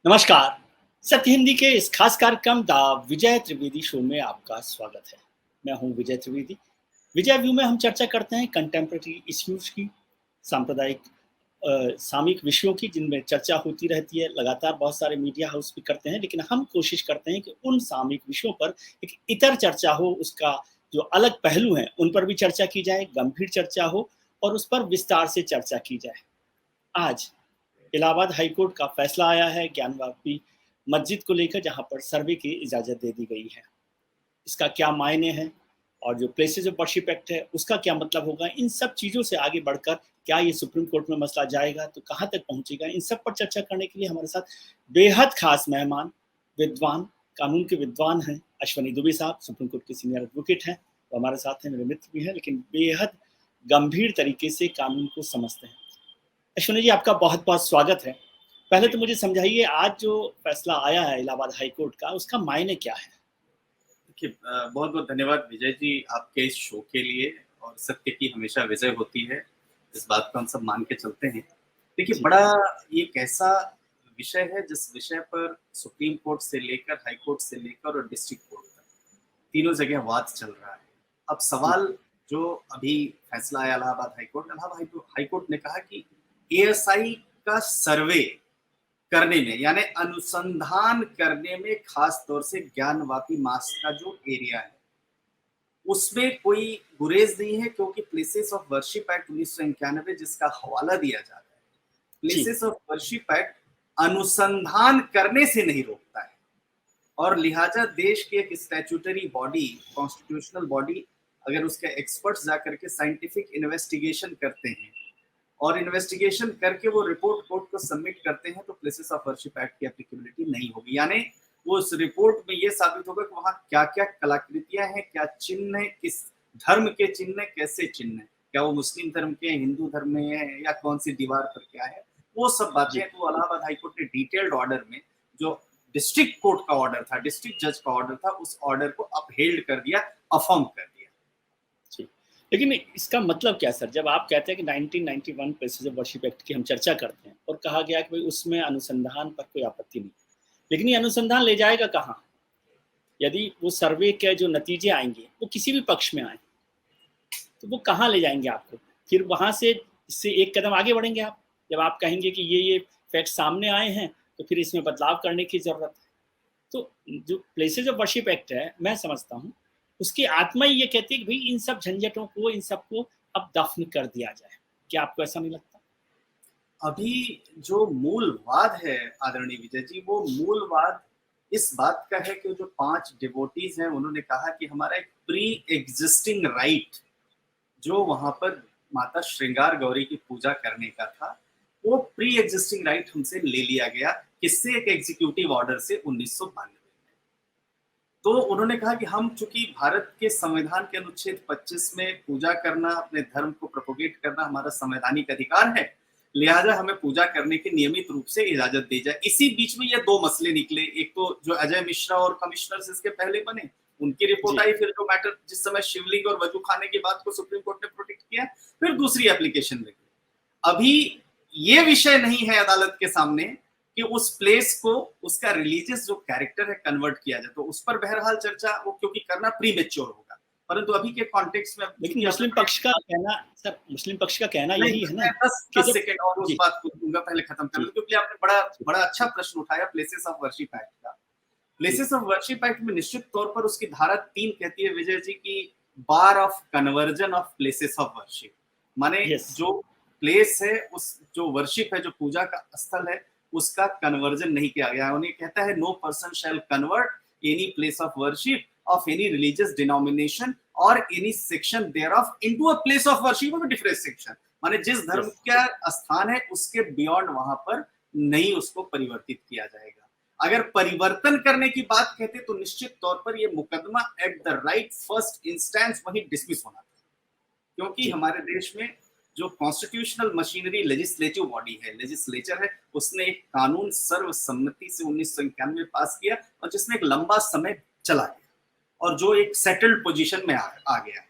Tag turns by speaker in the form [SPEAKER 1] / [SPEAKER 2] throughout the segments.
[SPEAKER 1] नमस्कार। सत्य हिंदी के इस खास कार्यक्रम द विजय त्रिवेदी शो में आपका स्वागत है। मैं हूं विजय त्रिवेदी। विजय व्यू में हम चर्चा करते हैं कंटेम्प्रेरी इश्यूज की, सांप्रदायिक सामयिक विषयों की, जिनमें चर्चा होती रहती है। लगातार बहुत सारे मीडिया हाउस भी करते हैं, लेकिन हम कोशिश करते हैं कि उन सामयिक विषयों पर एक इतर चर्चा हो, उसका जो अलग पहलू हैं उन पर भी चर्चा की जाए, गंभीर चर्चा हो और उस पर विस्तार से चर्चा की जाए। आज इलाहाबाद हाई कोर्ट का फैसला आया है ज्ञानवापी मस्जिद को लेकर, जहां पर सर्वे की इजाज़त दे दी गई है। इसका क्या मायने हैं और जो प्लेसेस ऑफ वर्शिप एक्ट है उसका क्या मतलब होगा, इन सब चीज़ों से आगे बढ़कर क्या ये सुप्रीम कोर्ट में मसला जाएगा तो कहाँ तक पहुँचेगा, इन सब पर चर्चा करने के लिए हमारे साथ बेहद खास मेहमान, विद्वान, कानून के विद्वान हैं अश्वनी दुबे साहब, सुप्रीम कोर्ट के सीनियर एडवोकेट हैं। वो हमारे साथ हैं, मेरे मित्र भी हैं, लेकिन बेहद गंभीर तरीके से कानून को समझते हैं। अश्विनी जी, आपका बहुत बहुत स्वागत है। पहले तो मुझे समझाइए, आज जो फैसला आया है इलाहाबाद हाई कोर्ट का, उसका मायने क्या है?
[SPEAKER 2] देखिए, बहुत बहुत धन्यवाद विजय जी आपके इस शो के लिए। और सत्य की हमेशा विजय होती है, इस बात को हम सब मान के चलते हैं। देखिए, बड़ा ये एक ऐसा विषय है जिस विषय पर सुप्रीम कोर्ट से लेकर, हाई कोर्ट से लेकर और डिस्ट्रिक्ट कोर्ट तक तीनों जगह वाद चल रहा है। अब सवाल जो अभी फैसला आया इलाहाबाद हाई कोर्ट ने कहा कि एएसआई का सर्वे करने में, यानी अनुसंधान करने में, खास तौर से ज्ञानवापी मास्क का जो एरिया है उसमें कोई गुरेज नहीं है, क्योंकि प्लेसेस ऑफ वर्शिप एक्ट 1991 जिसका हवाला दिया जाता है, प्लेसेस ऑफ वर्शिप एक्ट अनुसंधान करने से नहीं रोकता है। और लिहाजा देश की एक स्टैट्यूटरी बॉडी, कॉन्स्टिट्यूशनल बॉडी, अगर उसके एक्सपर्ट्स जाकर के साइंटिफिक इन्वेस्टिगेशन करते हैं और इन्वेस्टिगेशन करके वो रिपोर्ट कोर्ट को सबमिट करते हैं, तो प्लेसेस ऑफ वर्शिप एक्ट की एप्लीकेबिलिटी नहीं होगी। यानी वो उस रिपोर्ट में ये साबित होगा कि वहां क्या क्या कलाकृतियां हैं, क्या चिन्ह है, किस धर्म के चिन्ह है, कैसे चिन्ह है, क्या वो मुस्लिम धर्म के, हिंदू धर्म में है, या कौन सी दीवार पर क्या है, वो सब बातें। तो इलाहाबाद हाईकोर्ट ने डिटेल्ड ऑर्डर में, जो डिस्ट्रिक्ट कोर्ट का ऑर्डर था, डिस्ट्रिक्ट जज का ऑर्डर था, उस ऑर्डर को अपहेल्ड कर दिया, अफर्म कर दिया।
[SPEAKER 1] लेकिन इसका मतलब क्या सर, जब आप कहते हैं कि 1991 प्लेसेस ऑफ वर्शिप एक्ट की हम चर्चा करते हैं और कहा गया कि भाई उसमें अनुसंधान पर कोई आपत्ति नहीं, लेकिन ये अनुसंधान ले जाएगा कहाँ? यदि वो सर्वे के जो नतीजे आएंगे वो किसी भी पक्ष में आए तो वो कहाँ ले जाएंगे आपको? फिर वहां से इससे एक कदम आगे बढ़ेंगे आप, जब आप कहेंगे कि ये फैक्ट सामने आए हैं तो फिर इसमें बदलाव करने की जरूरत है। तो जो प्लेसेस ऑफ वर्शिप एक्ट है, मैं समझता हूँ उसकी आत्मा ही ये कहती है कि भाई इन सब झंझटों को, इन सबको अब दफन कर दिया जाए। क्या आपको ऐसा नहीं लगता?
[SPEAKER 2] अभी जो मूल वाद है आदरणीय विजय जी, वो मूल वाद इस बात का है कि जो 5 डिवोटीज हैं उन्होंने कहा कि हमारा एक प्री एग्जिस्टिंग राइट जो वहां पर माता श्रृंगार गौरी की पूजा करने का था, वो प्री एग्जिस्टिंग राइट हमसे ले लिया गया। किससे? एक एग्जीक्यूटिव ऑर्डर से 1992 में। तो उन्होंने कहा कि हम चूंकि भारत के संविधान के अनुच्छेद 25 में पूजा करना, अपने धर्म को प्रोपोगेट करना हमारा संवैधानिक अधिकार है, लिहाजा हमें पूजा करने की नियमित रूप से इजाजत दी जाए। इसी बीच में ये 2 मसले निकले। एक तो जो अजय मिश्रा और कमिश्नर इसके पहले बने, उनकी रिपोर्ट आई, फिर जो मैटर जिस समय शिवलिंग और वजू खाने की बात को सुप्रीम कोर्ट ने प्रोटेक्ट किया, फिर दूसरी एप्लीकेशन लगी। अभी ये विषय नहीं है अदालत के सामने कि उस प्लेस को, उसका रिलीजियस जो कैरेक्टर है, कन्वर्ट किया जाए। तो उस पर बहरहाल चर्चा वो क्योंकि करना प्रीमेच्योर होगा, परंतु अभी के कॉन्टेक्स्ट में।
[SPEAKER 1] लेकिन मुस्लिम पक्ष का कहना, सर मुस्लिम पक्ष का कहना यही है ना।
[SPEAKER 2] 10 सेकंड और उस बात को दूंगा, पहले खत्म कर लूं, क्योंकि आपने बड़ा अच्छा प्रश्न उठाया प्लेसेस ऑफ वर्शिप एक्ट का। प्लेसेस ऑफ वर्शिप एक्ट में निश्चित तौर पर उसकी धारा 3 कहती है विजय जी की bar of conversion of places of worship, माने जो प्लेस है, उस जो वर्शिप है, जो पूजा का स्थल है, उसका कन्वर्जन नहीं किया गया। उन्हें कहता है no person shall convert any place of worship of any religious denomination और any section thereof into a place of worship of a different section, माने जिस धर्म का स्थान है उसके बियॉन्ड वहां पर नहीं उसको परिवर्तित किया जाएगा। अगर परिवर्तन करने की बात कहते तो निश्चित तौर पर यह मुकदमा at the right first instance वहीं डिसमिस होना था, क्योंकि हमारे देश में जो कॉन्स्टिट्यूशनल मशीनरी लेजिस्लेटिव बॉडी है, लेजिस्लेचर है, उसने एक कानून सर्वसम्मति से 1991 में पास किया और जिसमें एक लंबा समय चला गया और जो एक सेटल्ड पोजीशन में आ गया है।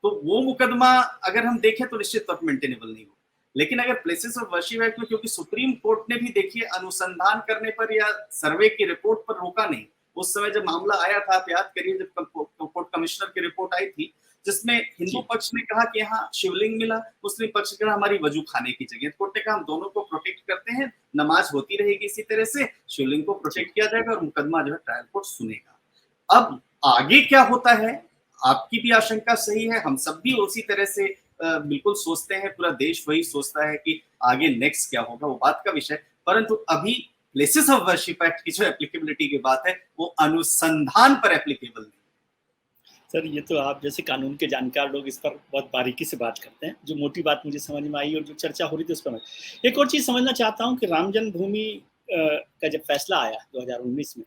[SPEAKER 2] तो वो मुकदमा अगर हम देखें तो निश्चित तौर पर मेंटेनेबल नहीं हो। लेकिन अगर प्लेसेस ऑफ वर्शिप एक्ट में, क्योंकि सुप्रीम कोर्ट ने भी देखिए अनुसंधान करने पर या सर्वे की रिपोर्ट पर रोका नहीं। उस समय जब मामला आया था, आप याद करिए, जब कोर्ट कमिश्नर की रिपोर्ट आई थी, जिसमें हिंदू
[SPEAKER 1] जी,
[SPEAKER 2] पक्ष ने कहा कि यहाँ शिवलिंग मिला, मुस्लिम पक्ष ने कहा हमारी वजू खाने की जगह। कोर्ट ने कहा हम दोनों को प्रोटेक्ट करते हैं, नमाज होती रहेगी इसी तरह से, शिवलिंग को
[SPEAKER 1] जी,
[SPEAKER 2] प्रोटेक्ट किया जाएगा और मुकदमा जो है ट्रायल कोर्ट सुनेगा। अब आगे क्या होता है, आपकी भी आशंका सही है, हम सब भी उसी तरह से बिल्कुल सोचते हैं, पूरा देश वही सोचता है कि आगे नेक्स्ट क्या होगा, वो बात का विषय। परंतु अभी प्लेसेस ऑफ वर्शिप एक्ट की जो एप्लीकेबिलिटी की बात है वो अनुसंधान पर एप्लीकेबल नहीं।
[SPEAKER 1] सर ये तो आप जैसे कानून के जानकार लोग इस पर बहुत बारीकी से बात करते हैं। जो मोटी बात मुझे समझ में आई और जो चर्चा हो रही थी उस पर मैं एक और चीज़ समझना चाहता हूँ कि राम जन्मभूमि का जब फैसला आया 2019 में,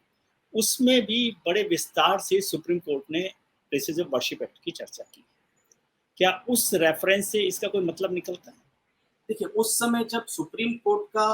[SPEAKER 1] उसमें भी बड़े विस्तार से सुप्रीम कोर्ट ने प्लेसेस ऑफ वर्शिप एक्ट की चर्चा की। क्या उस रेफरेंस से इसका कोई मतलब निकलता है?
[SPEAKER 2] देखिए, उस समय जब सुप्रीम कोर्ट का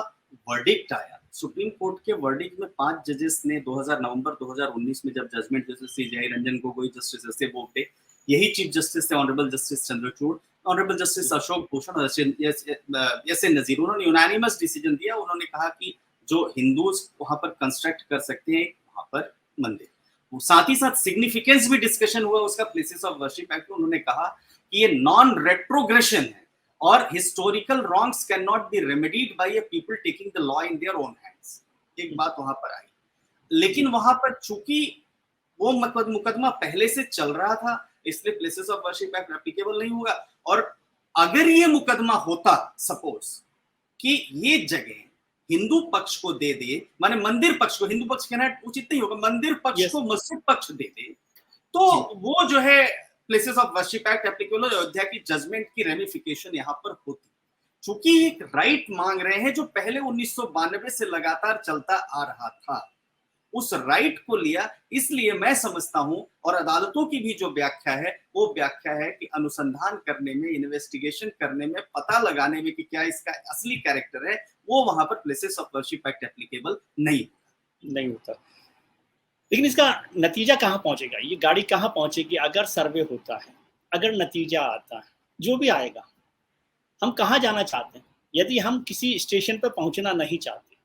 [SPEAKER 2] वर्डिक्ट आया, सुप्रीम कोर्ट के वर्डिक्ट में 5 जजेस ने नवंबर 2019 में जब जजमेंट, जस्टिस सी जय Ranjan Gogoi, justice S A Bobde, यही चीफ जस्टिस थे honourable justice Chandrachud, honourable justice Ashok Bhushan और एस ए नजीर, उन्होंने यूनानिमस डिसीजन दिया। उन्होंने कहा कि जो हिंदूज वहां पर कंस्ट्रक्ट कर सकते हैं वहां पर मंदिर, साथ ही साथ सिग्निफिकेंस भी डिस्कशन हुआ उसका प्लेसेस ऑफ वर्शिप एक्ट। उन्होंने कहा कि ये नॉन रेट्रोग्रेशन है और historical wrongs can not be remedied by people taking the law in their own hands. एक बात वहां पर आई, लेकिन वहां पर चूंकि वो मुकदमा पहले से चल रहा था, इसलिए places of worship act applicable नहीं होगा। और अगर ये मुकदमा होता, सपोज कि ये जगह हिंदू पक्ष को दे दे, माने मंदिर पक्ष को, हिंदू पक्ष कहना उचित नहीं होगा, मंदिर पक्ष को मस्जिद पक्ष दे दे, तो वो जो है places of worship act applicable, Ayodhya की जजमेंट की रेमिफिकेशन यहां पर होती। चूंकि एक राइट मांग रहे हैं जो पहले 1992 से लगातार चलता आ रहा था, उस राइट को लिया, इसलिए मैं समझता हूं, और अदालतों की भी जो व्याख्या है वो व्याख्या है कि अनुसंधान करने में, इन्वेस्टिगेशन करने में, पता लगाने में कि क्या इसका असली कैरेक्टर है, वो वहां पर places of worship act applicable नहीं
[SPEAKER 1] होता। लेकिन इसका नतीजा कहाँ पहुंचेगा, ये गाड़ी कहाँ पहुंचेगी अगर सर्वे होता है, अगर नतीजा आता है, जो भी आएगा, हम कहाँ जाना चाहते हैं? यदि हम किसी स्टेशन पर पहुंचना नहीं चाहते,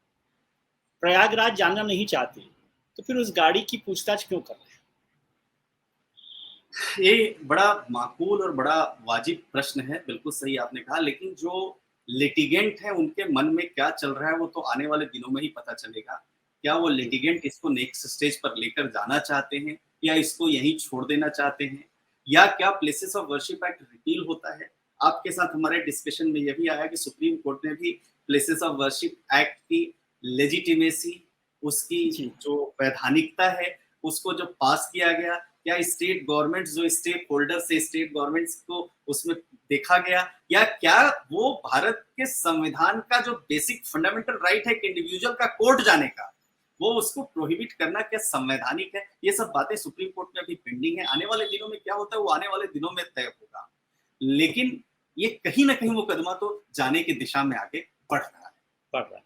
[SPEAKER 1] प्रयागराज जाना नहीं चाहते, तो फिर उस गाड़ी की पूछताछ क्यों कर रहे हैं?
[SPEAKER 2] ये बड़ा माकूल और बड़ा वाजिब प्रश्न है, बिल्कुल सही आपने कहा। लेकिन जो लिटिगेंट है उनके मन में क्या चल रहा है वो तो आने वाले दिनों में ही पता चलेगा। क्या वो लिटिगेंट इसको नेक्स्ट स्टेज पर लेकर जाना चाहते हैं या इसको यहीं छोड़ देना चाहते हैं, या क्या places of worship act repeal होता है। आपके साथ हमारे डिस्कशन में यह भी आया कि सुप्रीम कोर्ट ने भी प्लेसेस ऑफ वर्शिप एक्ट की लेजिटिमेसी, उसकी जो वैधानिकता है, उसको जब पास किया गया, क्या स्टेट गवर्नमेंट, जो स्टेक होल्डर से स्टेट गवर्नमेंट्स को उसमें देखा गया, या क्या वो भारत के संविधान का जो बेसिक फंडामेंटल राइट है कि इंडिविजुअल का कोर्ट जाने का, वो उसको प्रोहिबिट करना क्या संवैधानिक है। ये सब बातें सुप्रीम कोर्ट में अभी पेंडिंग है। आने वाले दिनों में क्या होता है वो आने वाले दिनों में तय होगा, लेकिन ये कहीं ना कहीं मुकदमा तो जाने की दिशा में आगे बढ़ रहा है।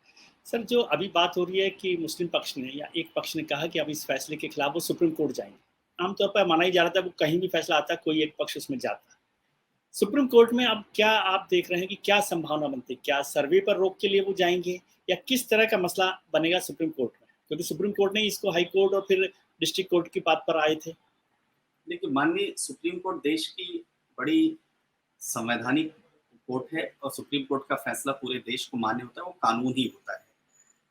[SPEAKER 1] सर, जो अभी बात हो रही है कि मुस्लिम पक्ष ने या एक पक्ष ने कहा कि अब इस फैसले के खिलाफ वो सुप्रीम कोर्ट जाएंगे। आमतौर पर माना ही जा रहा था वो कहीं भी फैसला आता कोई एक पक्ष उसमें जाता। सुप्रीम कोर्ट में अब क्या आप देख रहे हैं कि क्या संभावना बनती है? क्या सर्वे पर रोक के लिए वो जाएंगे या किस तरह का मसला बनेगा सुप्रीम कोर्ट में? क्योंकि सुप्रीम कोर्ट ने इसको हाई कोर्ट और फिर डिस्ट्रिक्ट कोर्ट की बात पर आए थे।
[SPEAKER 2] देखिए, माननीय सुप्रीम कोर्ट देश की बड़ी संवैधानिक कोर्ट है और सुप्रीम कोर्ट का फैसला पूरे देश को मान्य होता है, वो कानून ही होता है।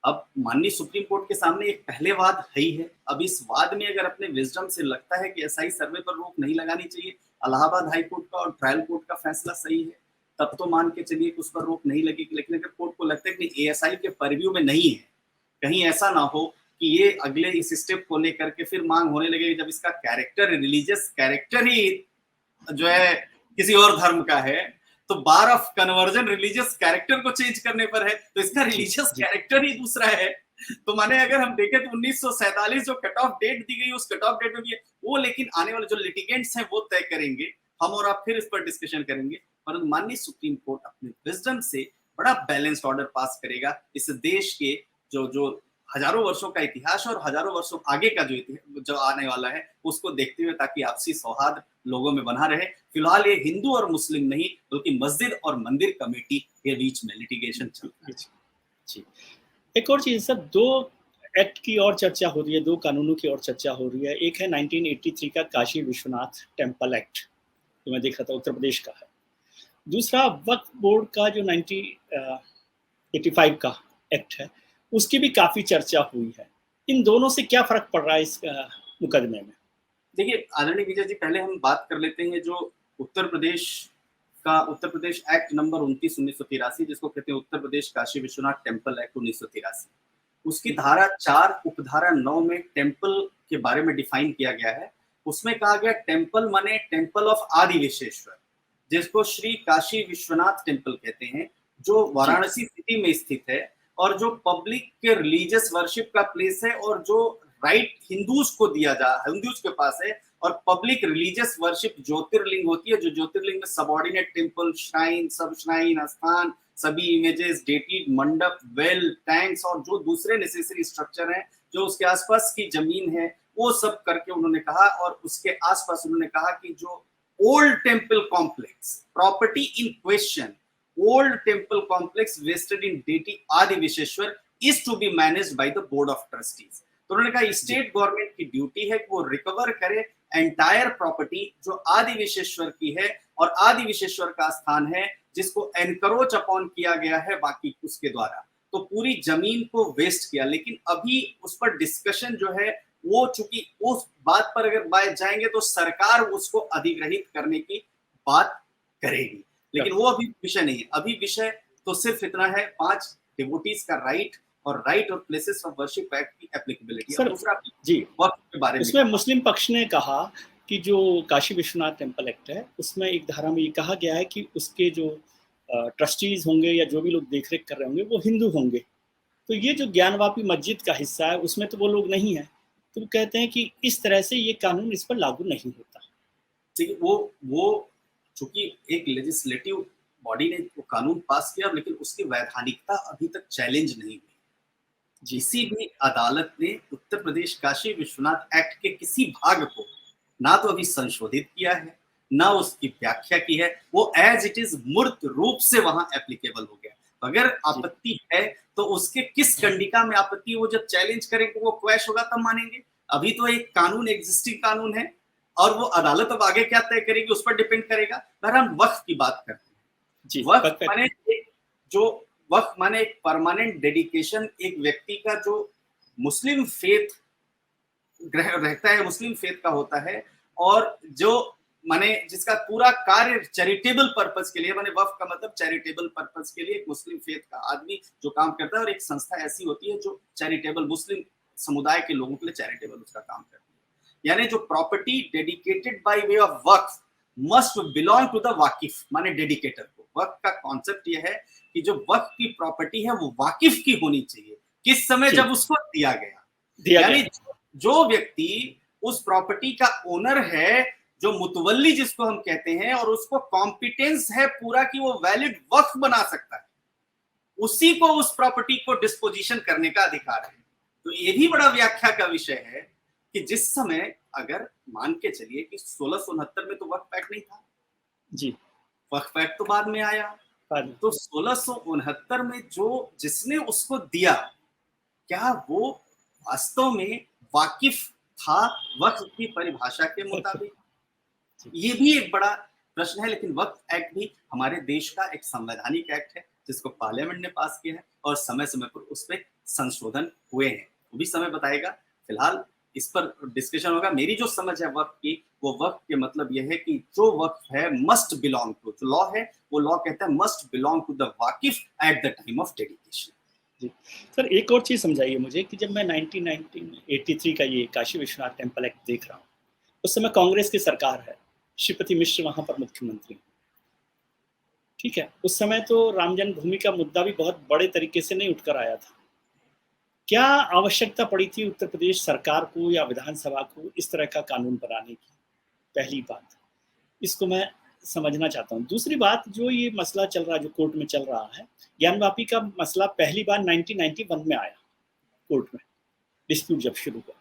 [SPEAKER 2] अब माननीय सुप्रीम कोर्ट के सामने एक पहले वाद है ही है। अब इस वाद में अगर अपने विजडम से लगता है कि एसआई सर्वे पर रोक नहीं लगानी चाहिए, इलाहाबाद हाई कोर्ट का और ट्रायल कोर्ट का फैसला सही है, तब तो मान के चलिए कि उस पर रोक नहीं लगेगी। लेकिन अगर कोर्ट को लगता है कि एएसआई के परव्यू में नहीं है, कहीं ऐसा ना हो कि ये अगले इस स्टेप को लेकर के फिर मांग होने लगे जब इसका कैरेक्टर, रिलीजियस कैरेक्टर ही जो है किसी और धर्म का है, तो बार ऑफ कन्वर्जन रिलीजियस कैरेक्टर को चेंज करने पर है, तो इसका रिलीजियस कैरेक्टर ही दूसरा है। तो माने अगर हम देखें तो 1947 जो कट ऑफ डेट दी गई उस कट ऑफ डेट में भी है वो, लेकिन आने वाले जो लिटिगेंट्स हैं वो तय करेंगे, हम और आप फिर इस पर डिस्कशन करेंगे। परंतु माननीय सुप्रीम कोर्ट अपने विजडम से बड़ा बैलेंस्ड ऑर्डर पास करेगा इस देश के जो हजारों वर्षों का इतिहास और हजारों वर्षों आगे का जो आने वाला है उसको देखते हुए, ताकि आपसी सौहार्द लोगों में बना रहे। फिलहाल ये हिंदू और मुस्लिम नहीं बल्कि मस्जिद और मंदिर कमेटी के बीच में लिटिगेशन चल रहा है।
[SPEAKER 1] जी, एक और चीज़ सर, 2 एक्ट की और चर्चा हो रही है, 2 कानूनों की और चर्चा हो रही है। एक है 1983 का काशी विश्वनाथ टेम्पल एक्ट, जो मैं देख रहा था उत्तर प्रदेश का है। दूसरा वक्फ बोर्ड का जो 1985 का एक्ट है, उसकी भी काफ़ी चर्चा हुई है। इन दोनों से क्या फ़र्क पड़ रहा है इस मुकदमे में?
[SPEAKER 2] देखिए आदरणीय विजय जी, पहले हम बात कर लेते हैं जो उत्तर प्रदेश उत्तर प्रदेश एक्ट नंबर 29/1983, जिसको कहते हैं उत्तर प्रदेश काशी विश्वनाथ टेम्पल एक्ट 1983। उसकी धारा 4 उपधारा 9 में टेम्पल के बारे में डिफाइन किया गया है। उसमें कहा गया टेम्पल माने टेम्पल ऑफ आदि विश्वेश्वर, जिसको श्री काशी विश्वनाथ टेम्पल कहते हैं, जो वाराणसी सिटी में स्थित है और जो पब्लिक के रिलीजियस वर्शिप का प्लेस है और जो राइट हिंदूज को हिंदूज के पास है। और पब्लिक रिलीजियस वर्शिप ज्योतिर्लिंग होती है, जो ज्योतिर्लिंग में सबऑर्डिनेट टेम्पल, श्राइन, सब श्राइन, स्थान, सभी इमेजेस, डेटेड मंडप, वेल, टैंक्स और जो दूसरे नेसेसरी स्ट्रक्चर हैं जो उसके आसपास की जमीन है, वो सब करके उन्होंने कहा। और उसके आसपास उन्होंने कहा कि जो old temple complex property in question, old temple complex vested in deity Adi Vishweshwar is to be managed by the board of trustees. तो उन्होंने कहा स्टेट गवर्नमेंट की ड्यूटी है कि वो रिकवर करे एंटायर प्रॉपर्टी जो आदि विश्वेश्वर की है और आदि विश्वेश्वर का स्थान है जिसको एनक्रोच अपॉन किया गया है बाकी उसके द्वारा, तो पूरी जमीन को वेस्ट किया। लेकिन अभी उस पर डिस्कशन जो है वो, चूंकि उस बात पर अगर बात जाएंगे तो सरकार उसको अधिग्रहित करने की बात करेगी, लेकिन वो अभी विषय नहीं है। अभी विषय तो सिर्फ इतना है 5 डिवोटीज का राइट और प्लेसेस ऑफ वर्शिप एक्ट की एप्लीकेबिलिटी।
[SPEAKER 1] सर
[SPEAKER 2] दूसरा
[SPEAKER 1] जी,
[SPEAKER 2] वक्फ के बारे में
[SPEAKER 1] उसमें मुस्लिम पक्ष ने कहा कि जो काशी विश्वनाथ टेम्पल एक्ट है, उसमें एक धारा में ये कहा गया है कि उसके जो ट्रस्टीज होंगे या जो भी लोग देखरेख कर रहे होंगे वो हिंदू होंगे। तो ये जो ज्ञानवापी मस्जिद का हिस्सा है उसमें तो वो लोग नहीं है, तो वो कहते हैं कि इस तरह से ये कानून इस पर लागू नहीं होता।
[SPEAKER 2] देखिए वो चूंकि एक लेजिस्लेटिव बॉडी ने वो कानून पास किया, लेकिन उसकी वैधानिकता अभी तक चैलेंज नहीं हुई। किसी भी अदालत ने उत्तर प्रदेश काशी विश्वनाथ एक्ट के किसी भाग को ना तो अभी संशोधित किया है, ना उसकी व्याख्या की है। वो एज इट इज मूर्त रूप से वहां एप्लीकेबल हो गया। अगर आपत्ति है तो उसके किस कंडिका में आपत्ति, वो जब चैलेंज करेंगे, वो क्वैश होगा तब मानेंगे। अभी तो एक कानून एग्जिस्टिंग कानून है और वो अदालत अब आगे क्या तय करेगी उस पर डिपेंड करेगा। हम वक्फ की बात करते हैं। वक्फ माने वक्फ माने एक परमानेंट डेडिकेशन, एक व्यक्ति का जो मुस्लिम फेथ रहता है, मुस्लिम फेथ का होता है, और जो माने जिसका पूरा कार्य चैरिटेबल पर्पस के लिए, माने वक्फ का मतलब चैरिटेबल पर्पस के लिए एक मुस्लिम फेथ का आदमी जो काम करता है। और एक संस्था ऐसी होती है जो चैरिटेबल मुस्लिम समुदाय के लोगों के लिए चैरिटेबल उसका काम करती है। यानी जो property dedicated by way of waqf must belong to the waqif, माने डेडिकेटर को। वक्फ का कॉन्सेप्ट यह है कि जो वक्फ की प्रॉपर्टी है वो वाकिफ की होनी चाहिए किस समय, जब उसको दिया गया। यानी जो व्यक्ति उस प्रॉपर्टी का ओनर है, जो मुतवल्ली जिसको हम कहते हैं, और उसको कॉम्पिटेंस है पूरा कि वो वैलिड वक्फ बना सकता है, उसी को उस प्रॉपर्टी को डिस्पोजिशन करने का अधिकार है। तो ये भी बड़ा व्याख्या का विषय है कि जिस समय, अगर मान के चलिए कि 1669 में तो वक्फ एक्ट नहीं था
[SPEAKER 1] जी,
[SPEAKER 2] वक्फ एक्ट तो बाद में आया, तो 1669 में जो जिसने उसको दिया, क्या वो वास्तव में वाकिफ था वक्फ की परिभाषा के मुताबिक? ये भी एक बड़ा प्रश्न है। लेकिन वक्फ एक्ट भी हमारे देश का एक संवैधानिक एक्ट है जिसको पार्लियामेंट ने पास किया है और समय समय पर उस पर संशोधन हुए हैं, वो भी समय बताएगा। फिलहाल इस पर डिस्कशन होगा। मेरी जो समझ है वक्फ की, वो वक्फ के मतलब यह है कि जो वक्फ है मस्ट बिलोंग टू, जो लॉ है वो लॉ कहता है must belong to the waqif at the time of dedication.
[SPEAKER 1] जी सर, एक और चीज़ समझाइए मुझे कि जब मैं 1983 का ये काशी विश्वनाथ टेम्पल एक्ट देख रहा हूँ, उस समय कांग्रेस की सरकार है, श्रीपति मिश्र वहाँ पर मुख्यमंत्री, ठीक है। उस समय तो राम जन्मभूमि का मुद्दा भी बहुत बड़े तरीके से नहीं उठकर आया था। क्या आवश्यकता पड़ी थी उत्तर प्रदेश सरकार को या विधानसभा को इस तरह का कानून बनाने की? पहली बात, इसको मैं समझना चाहता हूँ। दूसरी बात, जो ये मसला चल रहा है, जो कोर्ट में चल रहा है, ज्ञानवापी का मसला पहली बार 1991 में आया कोर्ट में, डिस्प्यूट जब शुरू हुआ।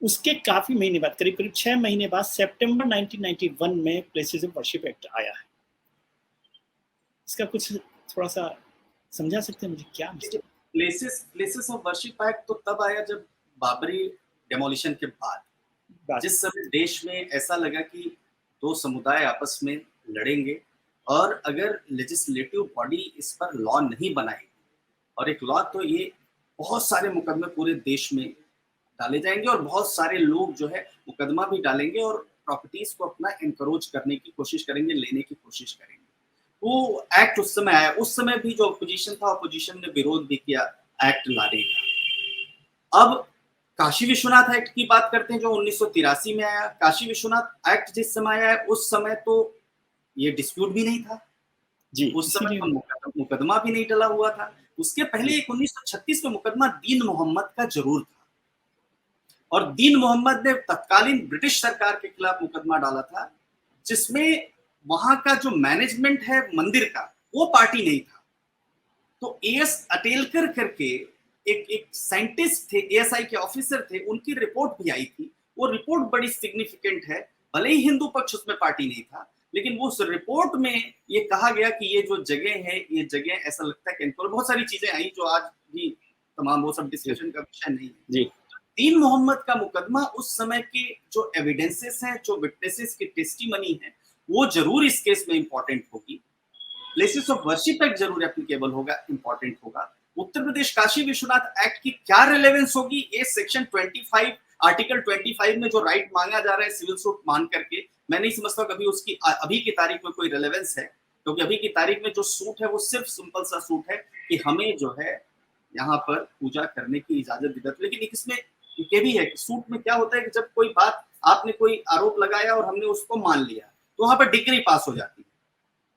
[SPEAKER 1] उसके काफी महीने बाद, करीब करीब 6 महीने बाद, सितंबर 1991 में प्लेसेस ऑफ वर्शिप एक्ट आया है। इसका कुछ थोड़ा सा समझा सकते हैं मुझे, क्या
[SPEAKER 2] देखिए,
[SPEAKER 1] मतलब?
[SPEAKER 2] प्लेसेस ऑफ वर्शिप एक्ट तो तब आया जब बाबरी डेमोलिशन के बाद,
[SPEAKER 1] बात
[SPEAKER 2] जिस समय देश में ऐसा लगा कि दो समुदाय आपस में लड़ेंगे और अगर लेजिस्लेटिव बॉडी इस पर लॉ नहीं बनाएगी, और एक लॉ तो ये बहुत सारे मुकदमे पूरे देश में डाले जाएंगे और बहुत सारे लोग जो है मुकदमा भी डालेंगे और प्रॉपर्टीज को अपना एनकरोच करने की कोशिश करेंगे, लेने की कोशिश करेंगे। वो एक्ट उस समय आया, उस समय भी जो अपोजिशन था, अपोजिशन ने विरोध भी किया एक्ट लाने का। अब काशी विश्वनाथ एक्ट की बात करते हैं जो 1983 में आया। काशी विश्वनाथ एक्ट जिस समय आया उस समय तो ये डिस्प्यूट भी नहीं था,
[SPEAKER 1] जी,
[SPEAKER 2] उस समय
[SPEAKER 1] इसीलिए
[SPEAKER 2] तो मुकदमा भी नहीं डला हुआ था। उसके पहले
[SPEAKER 1] जी,
[SPEAKER 2] एक 1936 में मुकदमा दीन मोहम्मद का जरूर था, और दीन मोहम्मद ने तत्कालीन ब्रिटिश सरकार के खिलाफ मुकदमा डाला था, जिसमें वहां का जो मैनेजमेंट है मंदिर का, वो पार्टी नहीं था। तो एएस अटेलकर करके एक साइंटिस्ट थे, एएसआई के ऑफिसर थे, उनकी रिपोर्ट भी आई थी। वो रिपोर्ट बड़ी सिग्निफिकेंट है, भले ही हिंदू पक्ष उसमें पार्टी नहीं था, लेकिन वो उस रिपोर्ट में ये कहा गया कि ये जो जगह है, ये जगह ऐसा लगता है कि बहुत सारी चीजें आई जो आज भी तमाम, वो सब
[SPEAKER 1] जी,
[SPEAKER 2] डिस्कशन का विषय नहीं है।
[SPEAKER 1] जी,
[SPEAKER 2] दीन मोहम्मद का मुकदमा उस समय के जो एविडेंसेस हैं, जो विटनेसेस की टेस्टिमनी है, वो जरूर इस केस में इंपॉर्टेंट होगी। प्लेसेस ऑफ वर्शिप एक्ट जरूर एप्लीकेबल होगा, इंपॉर्टेंट होगा। उत्तर प्रदेश काशी विश्वनाथ एक्ट की क्या रिलेवेंस होगी, ये सेक्शन 25, आर्टिकल 25 में जो राइट मांगा जा रहा है सिविल सूट मान करके, मैं नहीं समझता कभी उसकी अभी की तारीख में कोई रिलेवेंस है, क्योंकि अभी की तारीख में जो सूट है वो सिर्फ सिंपल सा सूट है कि हमें जो है यहाँ पर पूजा करने की इजाजत दी जाती है। लेकिन इसमें ये भी है कि सूट में क्या होता है कि जब कोई बात, आपने कोई आरोप लगाया और हमने उसको मान लिया, तो वहां पर डिग्री पास हो जाती है।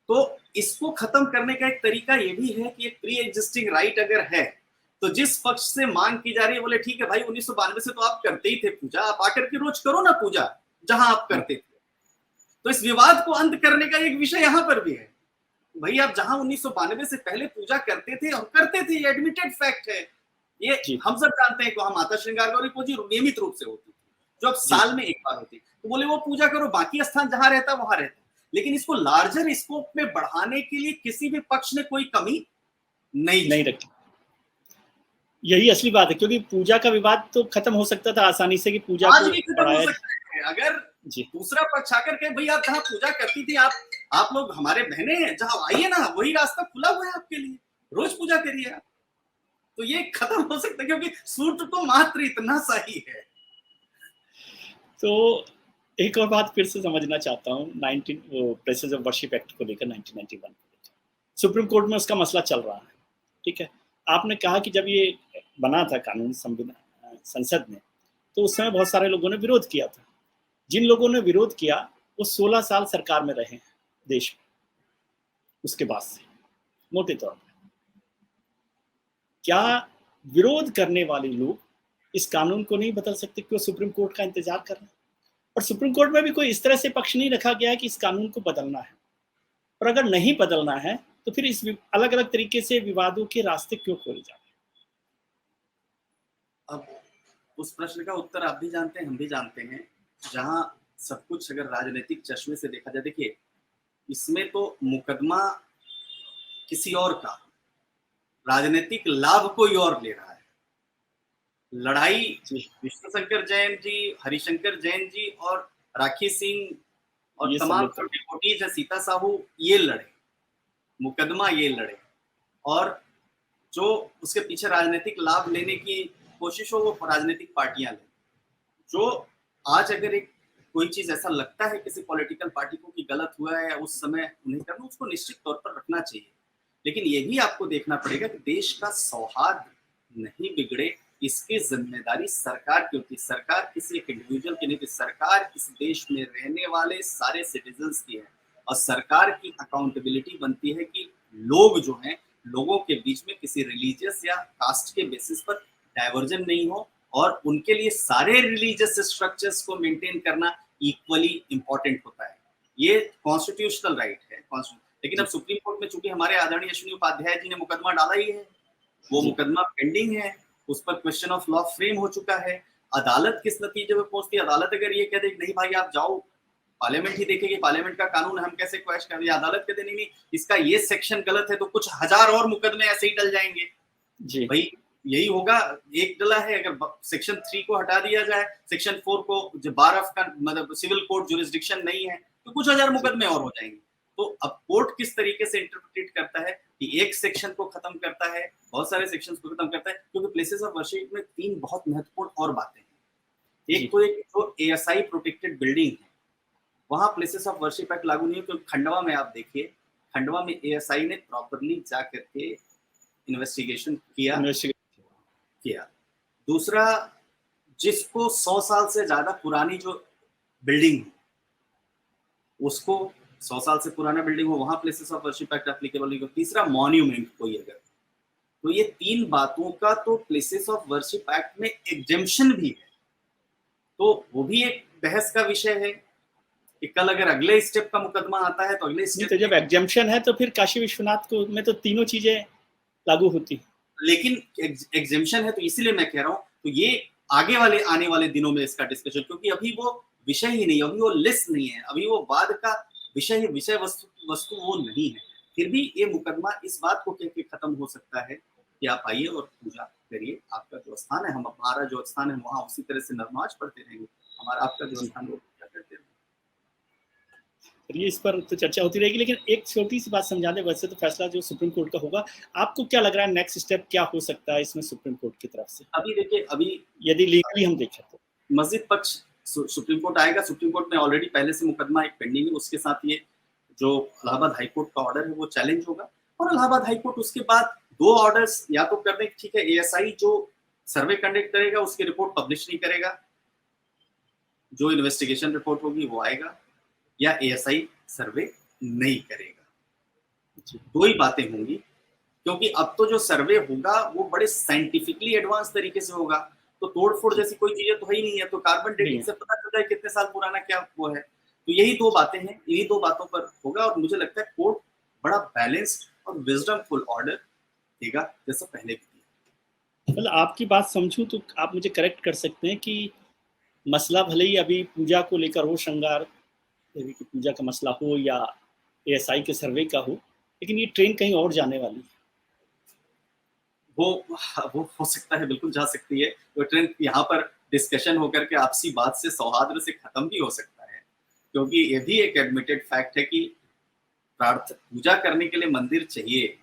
[SPEAKER 2] तो इसको खत्म करने का एक तरीका ये भी है कि एक प्री एग्जिस्टिंग राइट अगर है, तो जिस पक्ष से मांग की जा रही है, बोले ठीक है भाई 1992 से तो आप करते ही थे पूजा, आप आकर के रोज करो ना पूजा जहां आप करते थे। तो इस विवाद को अंत करने का एक विषय यहां पर भी है, भाई आप जहां 1992 से पहले पूजा करते थे और करते थे, ये एडमिटेड फैक्ट है, ये
[SPEAKER 1] जी,
[SPEAKER 2] हम सब जानते हैं कि वहां माता श्रृंगार गौरी पूजी नियमित रूप से होती थी, जो अब
[SPEAKER 1] जी।
[SPEAKER 2] साल में एक बार होती, तो बोले वो पूजा करो, बाकी स्थान जहां रहता वहां रहता। लेकिन इसको लार्जर स्कोप में बढ़ाने के लिए किसी भी पक्ष ने कोई कमी नहीं
[SPEAKER 1] नहीं
[SPEAKER 2] छोड़ी।
[SPEAKER 1] रखी। यही असली बात है, क्योंकि पूजा का विवाद तो खत्म हो सकता था आसानी से कि पूजा
[SPEAKER 2] आज
[SPEAKER 1] को
[SPEAKER 2] भी खत्म हो
[SPEAKER 1] बढ़ाया।
[SPEAKER 2] सकता है अगर
[SPEAKER 1] जी,
[SPEAKER 2] दूसरा पक्ष आकर के, भाई आप जहां पूजा करती थी, आप लोग हमारे बहने हैं, जहां आइए ना, वही रास्ता खुला हुआ है आपके लिए, रोज पूजा करिए आप। तो ये खत्म हो सकता है, क्योंकि सूत्र तो मात्र इतना सा ही है।
[SPEAKER 1] तो एक और बात फिर से समझना चाहता हूँ, 19 वो प्लेसेस ऑफ वर्शिप एक्ट को लेकर, 1991 सुप्रीम कोर्ट में उसका मसला चल रहा है। ठीक है, आपने कहा कि जब ये बना था कानून संविधान संसद में, तो उस समय बहुत सारे लोगों ने विरोध किया था। जिन लोगों ने विरोध किया वो 16 साल सरकार में रहे हैं देश में उसके बाद से, मोटे तौर पर। क्या विरोध करने वाले लोग इस कानून को नहीं बदल सकते, क्यों सुप्रीम कोर्ट का इंतजार कर रहे हैं? और सुप्रीम कोर्ट में भी कोई इस तरह से पक्ष नहीं रखा गया है कि इस कानून को बदलना है। और अगर नहीं बदलना है तो फिर इस अलग अलग तरीके से विवादों के रास्ते क्यों खोले जा रहे
[SPEAKER 2] अब उस प्रश्न का उत्तर आप भी जानते हैं, हम भी जानते हैं। जहां सब कुछ अगर राजनीतिक चश्मे से देखा जाए, देखिए इसमें तो मुकदमा किसी और का, राजनीतिक लाभ कोई और ले रहा है। लड़ाई
[SPEAKER 1] हैं? जी,
[SPEAKER 2] विष्णु शंकर जैन जी, हरिशंकर जैन जी और राखी सिंह और
[SPEAKER 1] ये सब
[SPEAKER 2] तमाम
[SPEAKER 1] लोग
[SPEAKER 2] जो
[SPEAKER 1] कर।
[SPEAKER 2] डिपोटीज है, सीता साहू, ये लड़े मुकदमा, ये लड़े, और जो उसके पीछे राजनीतिक लाभ लेने की कोशिश हो, वो राजनीतिक पार्टियां लें। जो आज अगर एक कोई चीज ऐसा लगता है किसी पॉलिटिकल पार्टी को कि गलत हुआ है, उस समय नहीं करना, उसको निश्चित तौर पर रखना चाहिए। लेकिन ये भी आपको देखना पड़ेगा कि देश का सौहार्द नहीं बिगड़े, इसकी जिम्मेदारी सरकार की होती है। सरकार किसी एक इंडिविजुअल की नहीं थी, सरकार इस देश में रहने वाले सारे सिटीजन्स की है, और सरकार की अकाउंटेबिलिटी बनती है कि लोग जो हैं, लोगों के बीच में किसी रिलीजियस या कास्ट के बेसिस पर डाइवर्जन नहीं हो, और उनके लिए सारे रिलीजियस स्ट्रक्चर्स को मेंटेन करना इक्वली इंपॉर्टेंट होता है। ये कॉन्स्टिट्यूशनल राइट है। लेकिन अब
[SPEAKER 1] जी,
[SPEAKER 2] सुप्रीम कोर्ट में चूंकि हमारे आदरणीय अश्विनी उपाध्याय जी ने मुकदमा डाला ही है, वो
[SPEAKER 1] जी,
[SPEAKER 2] मुकदमा पेंडिंग है, उस पर क्वेश्चन ऑफ लॉ फ्रेम हो चुका है। अदालत किस नतीजे में पहुंचती है? अदालत अगर ये कह दे नहीं भाई आप जाओ, पार्लियामेंट ही देखेगी, पार्लियामेंट का कानून हम कैसे क्वेश्चन कर रही है, अदालत कहते नहीं नहीं इसका ये सेक्शन गलत है, तो कुछ हजार और मुकदमे ऐसे ही डल जाएंगे
[SPEAKER 1] जी
[SPEAKER 2] भाई। यही होगा, एक डला है, अगर सेक्शन 3 को हटा दिया जाए, सेक्शन 4 को जो बार ऑफ का मतलब सिविल कोर्ट जुरिस्डिक्शन नहीं है, तो कुछ हजार मुकदमे और हो जाएंगे। तो अब कोर्ट किस तरीके से इंटरप्रेट करता है कि एक सेक्शन को खत्म करता है, बहुत सारे सेक्शंस को खत्म करता है, क्योंकि प्लेसेस ऑफ वर्शिप में 3 बहुत महत्वपूर्ण और बातें हैं। एक तो एक जो एएसआई प्रोटेक्टेड बिल्डिंग है, वहां प्लेसेस ऑफ वर्शिप एक्ट लागू नहीं है, क्योंकि खंडवा में आप देखिए, खंडवा में एएसआई ने प्रॉपरली जा करके इन्वेस्टिगेशन किया। दूसरा, जिसको 100 साल से ज्यादा पुरानी जो बिल्डिंग है, उसको 100 साल से पुराना बिल्डिंग हो, वहां places of worship act applicable नहीं हो। तीसरा, मॉन्यूमेंट कोई अगर, तो ये 3 बातों का तो प्लेसेस ऑफ वर्शिप एक्ट में एग्जेम्पशन भी है। तो वो भी एक बहस का विषय है कि कल अगर अगले स्टेप का मुकदमा आता है तो अगले स्टेप,
[SPEAKER 1] तो जब एग्जेम्पशन है तो फिर काशी विश्वनाथ को में तो तीनों चीजें लागू होती है।
[SPEAKER 2] लेकिन एग्जेम्पशन है, तो इसीलिए मैं कह रहा हूँ, तो ये आगे वाले आने वाले दिनों में इसका डिस्कशन, क्योंकि अभी वो विषय ही नहीं, अभी वो लिस्ट नहीं है, अभी वो बाद का विषय वस्तु वो नहीं है। फिर भी ये मुकदमा इस बात को कह के खत्म हो सकता है कि आप आइए और पूजा करिए, आपका जो स्थान है, हम हमारा जो स्थान है वहां उसी तरह से नमाज पढ़ते रहेंगे, हमारा आपका जो स्थान है वो पूजा करते रहेंगे।
[SPEAKER 1] ये इस पर तो चर्चा होती रहेगी, लेकिन एक छोटी सी बात समझा दें। वैसे तो फैसला जो सुप्रीम कोर्ट का होगा, आपको क्या लग रहा है नेक्स्ट स्टेप क्या हो सकता है इसमें सुप्रीम कोर्ट की तरफ से?
[SPEAKER 2] अभी देखिए, अभी
[SPEAKER 1] यदि लीगली हम देखें तो
[SPEAKER 2] मस्जिद पक्ष सुप्रीम कोर्ट आएगा, सुप्रीम कोर्ट में ऑलरेडी पहले से मुकदमा एक पेंडिंग है, उसके साथ ये जो इलाहाबाद हाईकोर्ट का ऑर्डर है वो चैलेंज होगा, और इलाहाबाद हाईकोर्ट उसके बाद 2 ऑर्डर्स या तो कर दे, ठीक है एएसआई जो सर्वे कंडक्ट करेगा उसकी रिपोर्ट पब्लिश नहीं करेगा, जो इन्वेस्टिगेशन रिपोर्ट होगी वो आएगा, या एएसआई सर्वे नहीं करेगा। 2 ही बातें होंगी, क्योंकि अब तो जो सर्वे होगा वो बड़े साइंटिफिकली एडवांस तरीके से होगा, तो तोड़फोड़ जैसी कोई चीजें तो है ही नहीं है, तो कार्बन डेटिंग से पता चल जाए कितने साल पुराना क्या वो है। तो यही 2 बातें हैं, इन्हीं 2 बातों पर होगा, और मुझे लगता है कोर्ट बड़ा बैलेंस्ड और विजडमफुल ऑर्डर देगा जैसा पहले भी दिया।
[SPEAKER 1] मतलब आपकी बात समझूं तो आप मुझे करेक्ट कर सकते हैं कि मसला भले ही अभी पूजा को लेकर हो, श्रृंगार देवी की पूजा का मसला हो या एएसआई के सर्वे का हो, लेकिन ये ट्रेन कहीं और जाने वाली है।
[SPEAKER 2] वो हो सकता है, बिल्कुल जा सकती है, तो ट्रेन यहाँ पर डिस्कशन होकर के आपसी बात से सौहार्द से खत्म भी हो सकता है, क्योंकि ये भी एक एडमिटेड फैक्ट है कि पूजा करने के लिए मंदिर चाहिए,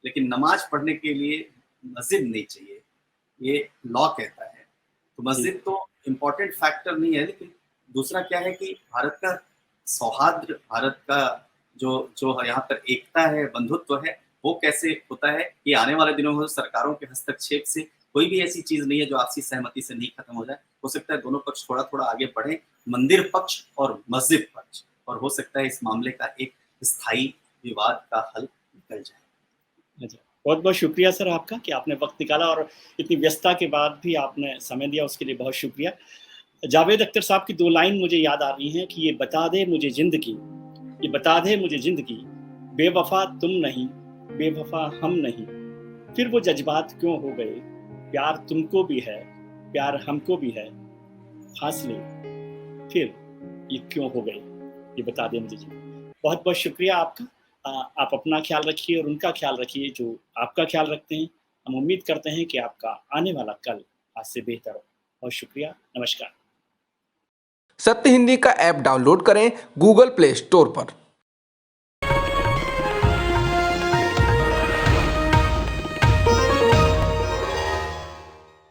[SPEAKER 2] लेकिन नमाज पढ़ने के लिए मस्जिद नहीं चाहिए, ये लॉ कहता है। तो मस्जिद तो इम्पोर्टेंट फैक्टर नहीं है, लेकिन दूसरा क्या है कि भारत का सौहार्द, भारत का जो यहाँ पर एकता है, बंधुत्व है, वो कैसे होता है, ये आने वाले दिनों में सरकारों के हस्तक्षेप से कोई भी ऐसी चीज नहीं है जो आपसी सहमति से नहीं खत्म हो जाए। हो सकता है दोनों पक्ष थोड़ा थोड़ा आगे बढ़े, मंदिर पक्ष और मस्जिद पक्ष, और हो सकता है इस मामले का एक स्थायी विवाद का हल निकल जाए।
[SPEAKER 1] बहुत बहुत शुक्रिया सर आपका कि आपने वक्त निकाला, और इतनी व्यस्तता के बाद भी आपने समय दिया, उसके लिए बहुत शुक्रिया। जावेद अख्तर साहब की 2 लाइन मुझे याद आ रही हैं कि ये बता दे मुझे जिंदगी, ये बता दे मुझे जिंदगी, बेवफा तुम नहीं, बेवफा हम नहीं, फिर वो जज्बात क्यों हो गए, प्यार तुमको भी है, प्यार हमको भी है, फासले फिर ये क्यों हो गए, ये बता दे मुझे जिंदगी। बहुत बहुत शुक्रिया आपका। आप अपना ख्याल रखिए और उनका ख्याल रखिए जो आपका ख्याल रखते हैं। हम उम्मीद करते हैं कि आपका आने वाला कल आज से बेहतर हो। बहुत शुक्रिया, नमस्कार।
[SPEAKER 3] सत्य हिंदी का ऐप डाउनलोड करें गूगल प्ले स्टोर पर।